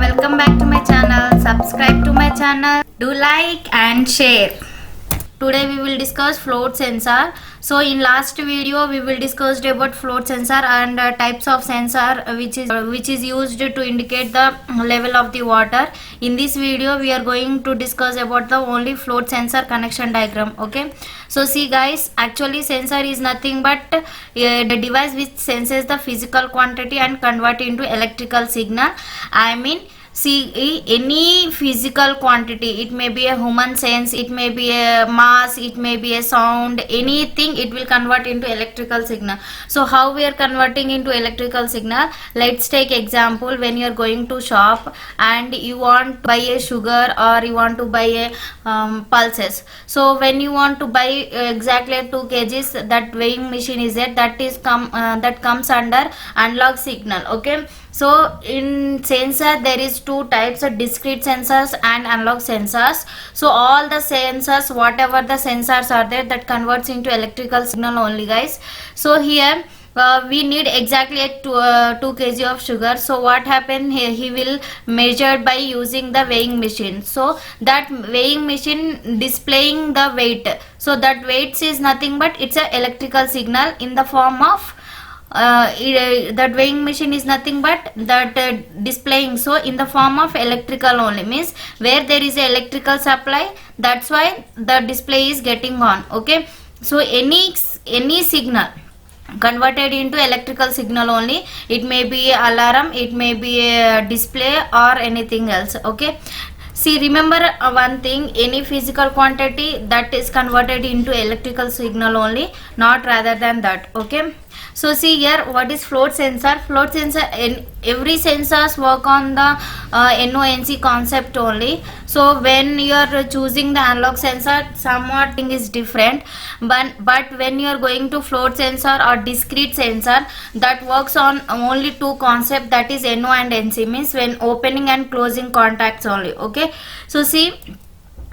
welcome back to my channel. Subscribe to my channel. Do like and share. Today we will discuss float sensor. So in last video we will discuss about float sensor and types of sensor which is used to indicate the level of the water. In this video we are going to discuss about the only float sensor connection diagram. Okay, so see guys, actually sensor is nothing but the device which senses the physical quantity and convert into electrical signal. See, any physical quantity, it may be a human sense, it may be a mass, it may be a sound, anything, it will convert into electrical signal. So how we are converting into electrical signal? Let's take example. When you are going to shop and you want to buy a sugar or you want to buy a pulses. So when you want to buy exactly 2 kgs, that weighing machine is there, that comes under analog signal. Okay, so in sensor there is 2 types of discrete sensors and analog sensors. So all the sensors, whatever the sensors are there, that converts into electrical signal only guys. So here we need exactly a 2 kg of sugar. So what happened here, he will measure by using the weighing machine. So that weighing machine displaying the weight, so that weight is nothing but it's a electrical signal in the form of that weighing machine is nothing but that displaying, so in the form of electrical only, means where there is a electrical supply, that's why the display is getting on. Okay, so any signal converted into electrical signal only, it may be alarm, it may be a display or anything else. Okay, see, remember one thing, any physical quantity that is converted into electrical signal only, not rather than that. Okay, so see here, what is float sensor? Float sensor, every sensors work on the NONC concept only. So when you are choosing the analog sensor, somewhat thing is different, but when you are going to float sensor or discrete sensor, that works on only 2 concept, that is NO and NC, means when opening and closing contacts only. Okay, so see,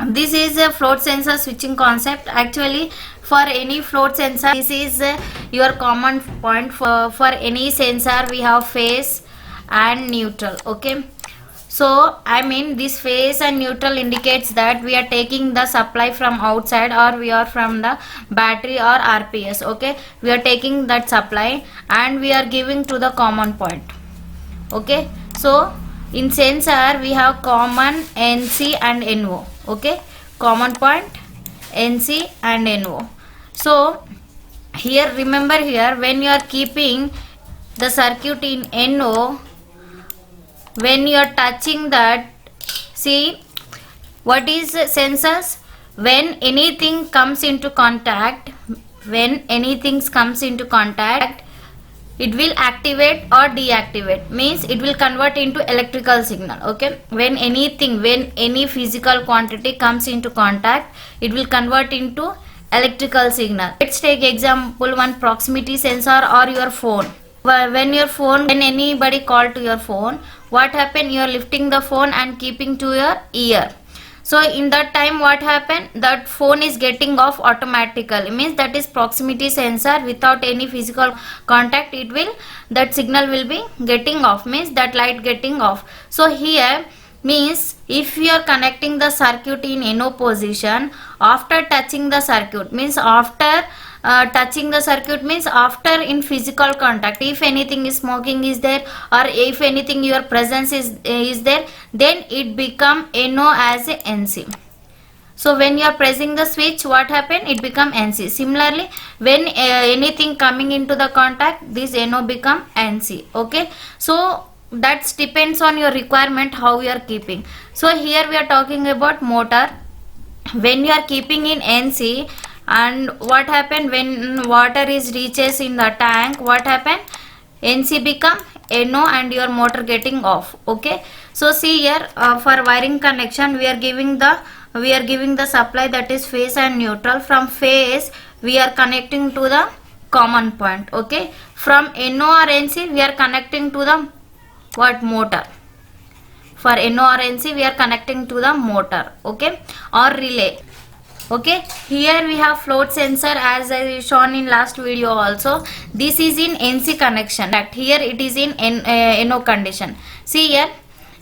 this is a float sensor switching concept. Actually for any float sensor, this is your common point. For any sensor we have phase and neutral. Okay, so this phase and neutral indicates that we are taking the supply from outside or we are from the battery or RPS. Okay, we are taking that supply and we are giving to the common point. Okay, so in sensor we have common NC and NO. Okay, common point, NC and NO. So here, remember here, when you are keeping the circuit in NO, when you are touching that, see what is sensors? When anything comes into contact, it will activate or deactivate, means it will convert into electrical signal. Okay, when any physical quantity comes into contact, it will convert into electrical signal. Let's take example, one proximity sensor or your phone. When anybody call to your phone, what happen? You are lifting the phone and keeping to your ear. So in that time what happened, that phone is getting off automatically, means that is proximity sensor. Without any physical contact, that signal will be getting off, means that light getting off. So here, means if you are connecting the circuit in NO position, after touching the circuit, means after touching the circuit, means after in physical contact, if anything is smoking is there or if anything your presence is there, then it become NO as a NC. So when you are pressing the switch, what happen? It become NC. Similarly, when anything coming into the contact, this NO become NC. Okay, so that depends on your requirement how you are keeping. So here we are talking about motor. When you are keeping in NC, and what happened when water is reaches in the tank, what happened? NC become NO and your motor getting off. Okay, so see here, for wiring connection we are giving the supply, that is phase and neutral. From phase we are connecting to the common point. Okay, from NO or NC we are connecting to the motor. For NO or NC we are connecting to the motor. Okay, or relay. Okay, here we have float sensor as I shown in last video also. This is in NC connection, that here it is in NO condition. See here,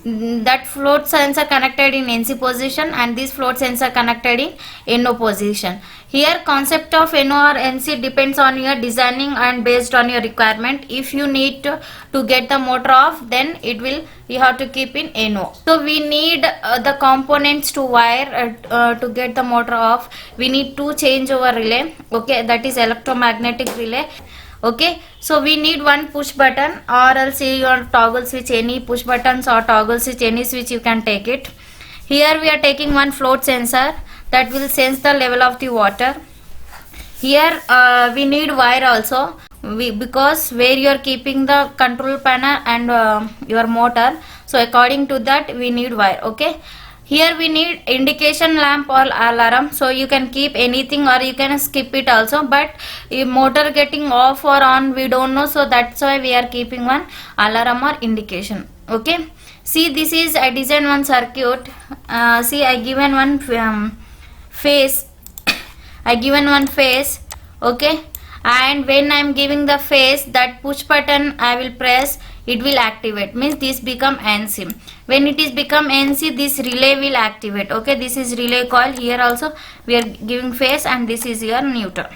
that float sensor connected in NC position and this float sensor connected in NO position. Here concept of NO or NC depends on your designing and based on your requirement. If you need to get the motor off, then you have to keep in NO. So we need the components to wire to get the motor off. We need to changeover relay, okay, that is electromagnetic relay. Okay, so we need one push button or else your toggle switch, any push buttons or toggle switch, any switch you can take it. Here we are taking one float sensor that will sense the level of the water. Here we need wire also, because where you are keeping the control panel and your motor, so according to that we need wire. Okay, here we need indication lamp or alarm, so you can keep anything or you can skip it also, but if motor getting off or on we don't know, so that's why we are keeping one alarm or indication. Okay, see, this is I designed one circuit. See, I given one phase I given one phase. Okay, and when I am giving the phase, that push button I will press, it will activate, means this become NC. When it is become NC, this relay will activate. Okay, this is relay coil. Here also we are giving phase and this is your neutral.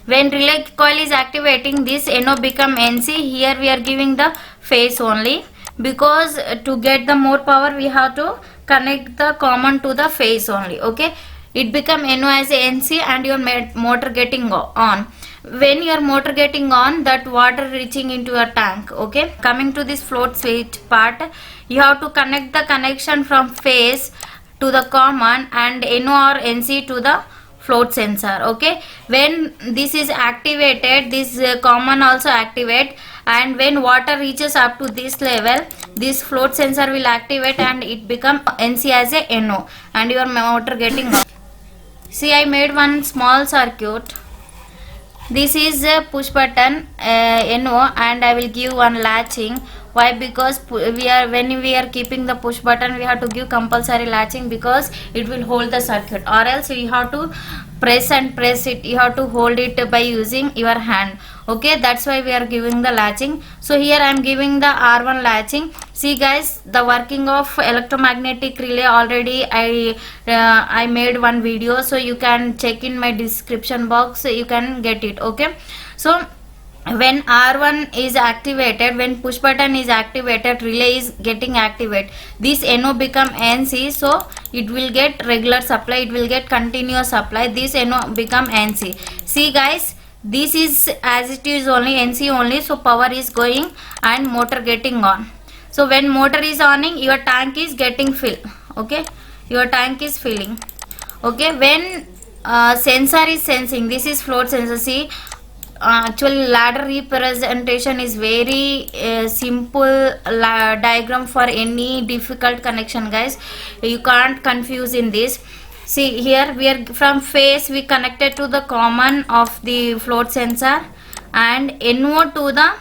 When relay coil is activating, this NO become NC. Here we are giving the phase only, because to get the more power we have to connect the common to the phase only. Okay, it become NO as a NC and your motor getting on. When your motor getting on, that water reaching into your tank. Okay, coming to this float switch part, you have to connect the connection from phase to the common and NO or NC to the float sensor. Okay, when this is activated, this common also activate, and when water reaches up to this level, this float sensor will activate and it become NC as a NO and your motor getting on. See, I made one small circuit. This is a push button NO and I will give one latching. Why? Because when we are keeping the push button, we have to give compulsory latching, because it will hold the circuit, or else you have to press it. You have to hold it by using your hand. Okay, that's why we are giving the latching. So here I am giving the R1 latching. See guys, the working of electromagnetic relay already I made one video, so you can check in my description box, you can get it. Okay, so when R1 is activated, when push button is activated, relay is getting activated, this NO become NC, so it will get regular supply, it will get continuous supply, this NO become NC. See guys, this is as it is only NC only, so power is going and motor getting on. So when motor is on, your tank is getting filled. Okay, your tank is filling. Okay, when sensor is sensing, this is float sensor. See, actually ladder representation is very simple diagram for any difficult connection, guys. You can't confuse in this. See, here we are from phase we connected to the common of the float sensor and NO to the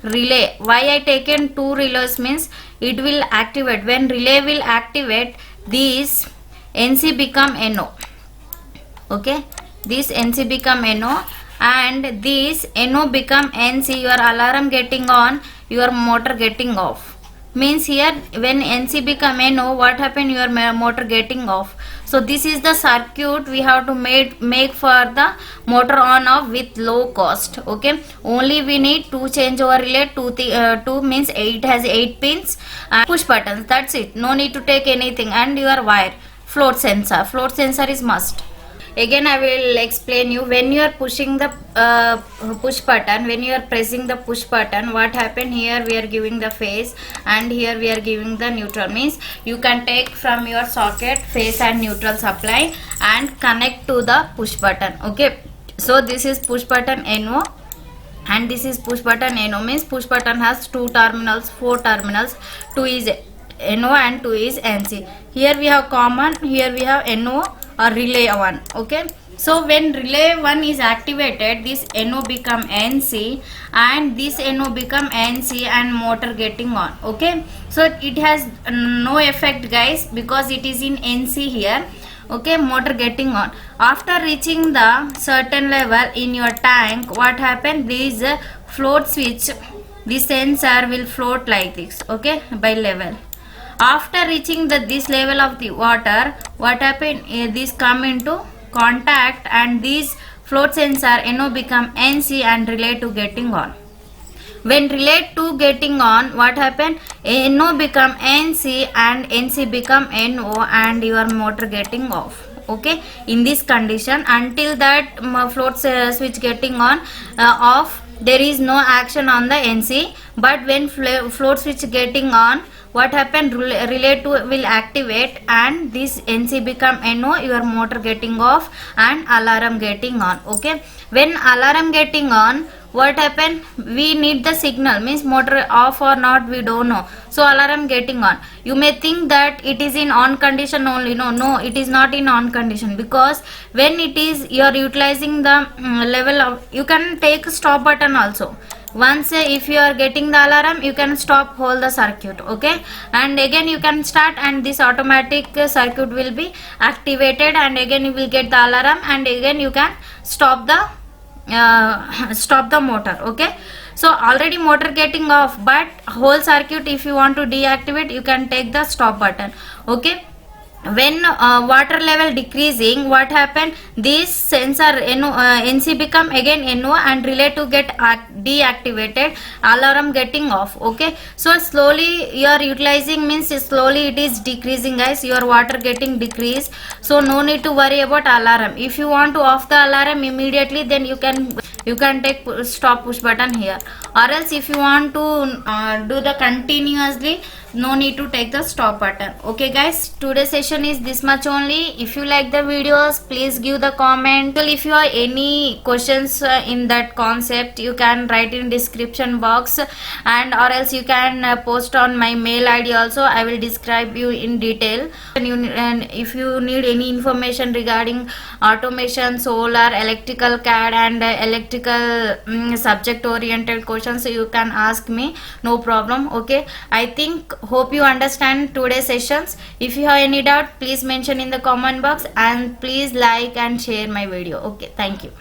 relay. Why I taken two relays means it will activate. When relay will activate, this NC become NO. Okay, this NC become NO and this NO become NC. Your alarm getting on, your motor getting off. Means here when NC become NO, what happened? Your motor getting off. So this is the circuit we have to make for the motor on off with low cost. Okay, only we need two changeover relay, two means it has 8 pins and push buttons. That's it. No need to take anything, and your wire, float sensor. Float sensor is must. Again I will explain you. When you are pushing the push button, when you are pressing the push button, what happened? Here we are giving the phase and here we are giving the neutral. Means you can take from your socket phase and neutral supply and connect to the push button. Okay, so this is push button NO and this is push button NO. Means push button has 2 terminals, 4 terminals, 2 is NO and 2 is NC. Here we have common, here we have NO or relay 1. Okay, so when relay 1 is activated, this NO become NC and this NO become NC and motor getting on. Okay, so it has no effect, guys, because it is in NC here. Okay, motor getting on. After reaching the certain level in your tank, what happened? This float switch, the sensor will float like this, okay, by level. After reaching this level of the water, what happen? This come into contact and these float sensor NO become NC and relay to getting on. When relay to getting on, what happen? NO become NC and NC become NO and your motor getting off. Okay, in this condition, until that float switch getting on off, there is no action on the NC. But when float switch getting on, what happened? Relay to will activate and this NC become NO, your motor getting off and alarm getting on. Okay, when alarm getting on, what happened? We need the signal, means motor off or not, we don't know. So alarm getting on. You may think that it is in on condition only. No, it is not in on condition, because when it is, you are utilizing the level of, you can take stop button also. Once if you are getting the alarm, you can stop whole the circuit, okay, and again you can start and this automatic circuit will be activated and again you will get the alarm and again you can stop the motor. Okay, so already motor getting off, but whole circuit if you want to deactivate, you can take the stop button. Okay, when water level decreasing, what happened? This sensor NC become again NO and relay to get deactivated, alarm getting off. Okay, so slowly you are utilizing, means slowly it is decreasing guys, your water getting decreased. So no need to worry about alarm. If you want to off the alarm immediately, then you can take stop push button here, or else if you want to do the continuously, no need to take the stop button. Okay guys, today's session is this much only. If you like the videos, please give the comment. If you have any questions in that concept, you can write in description box, and or else you can post on my mail ID also. I will describe you in detail. And if you need any information regarding automation, solar, electrical CAD and electrical subject oriented questions, so you can ask me, no problem. Okay, I think hope you understand today's sessions. If you have any doubt, please mention in the comment box and please like and share my video. Okay, thank you.